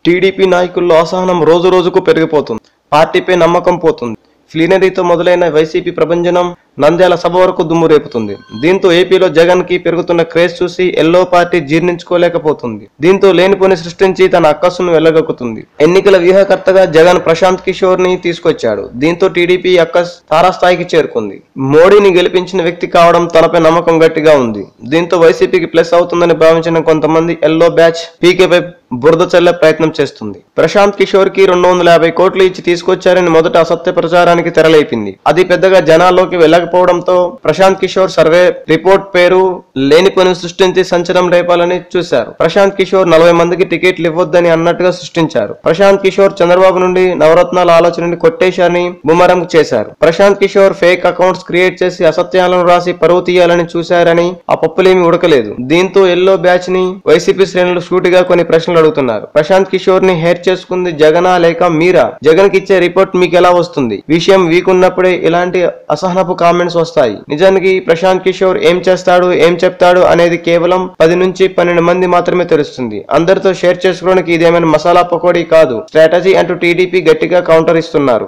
TDP నాయకుల్లో అసహనం రోజు రోజుకు పెరిగిపోతుంది. పార్టీపై నమ్మకం పోతుంది. ప్లీనరీతో మొదలైన వైసీపీ ప్రభంజనం నంద్యాల సభ వరకు దుమ్ము రేపుతుంది. దీంతో ఏపీలో జగన్ కి పెరుగుతున్న క్రేజ్ చూసి ఎల్లో పార్టీ జీర్ణించుకోలేకపోతుంది. దీంతో లేనిపోని సృష్టించి తన అక్కసును వెళ్లగక్కుతుంది. ఎన్నికల వ్యూహకర్తగా జగన్ ప్రశాంత్ కిషోర్ ని తీసుకొచ్చాడు. దీంతో టీడీపీ అక్కస్ తారాస్థాయికి చేరుకుంది. మోడీని గెలిపించిన వ్యక్తి కావడం తనపై నమ్మకం గట్టిగా ఉంది. దీంతో వైసీపీకి ప్లస్ అవుతుందని భావించిన కొంతమంది ఎల్లో బ్యాచ్ పీకేపై బురద చల్లే ప్రయత్నం చేస్తుంది. ప్రశాంత్ కిషోర్ కి 250 కోట్లు ఇచ్చి తీసుకొచ్చారని మొదట అసత్య ప్రచారానికి తెరలేపింది. అది పెద్దగా జనాల్లోకి వెళ్ళకపోవడంతో ప్రశాంత్ కిషోర్ సర్వే రిపోర్ట్ పేరు లేని పని సృష్టించి సంచలనం రేపాలని చూశారు. ప్రశాంత్ కిషోర్ 40 మందికి టికెట్లు ఇవ్వొద్దని అన్నట్టుగా సృష్టించారు. ప్రశాంత్ కిషోర్ చంద్రబాబు నుండి నవరత్నాల ఆలోచనని కొట్టేశారని బుమరంగ్ చేశారు. Prashant Kishor fake accounts create చేసి అసత్యాలను రాసి పరువు తీయాలని చూశారని ఆ పప్పులేమి ఉడకలేదు. దీంతో ఎల్లో బ్యాచ్ ని వైసీపీ శ్రేణులు సూటిగా కొన్ని ప్రశ్నలు అడుగుతున్నారు. ప్రశాంత్ కిషోర్ ని హేర్ చేసుకుంది జగనా లేక మీరా? జగన్ కి ఇచ్చే రిపోర్ట్ మీకు ఎలా వస్తుంది? విషయం వీక్ ఉన్నప్పుడే ఇలాంటి అసహనపు కామెంట్స్ వస్తాయి. నిజానికి ప్రశాంత్ కిషోర్ ఏం చేస్తాడు, ఏం చెప్తాడు అనేది కేవలం 10 నుంచి 12 మంది మాత్రమే తెలుస్తుంది. అందరితో షేర్ చేసుకోవడానికి ఇదేమైనా మసాలా పకోడీ కాదు, స్ట్రాటజీ అంటూ టీడీపీ గట్టిగా కౌంటర్ ఇస్తున్నారు.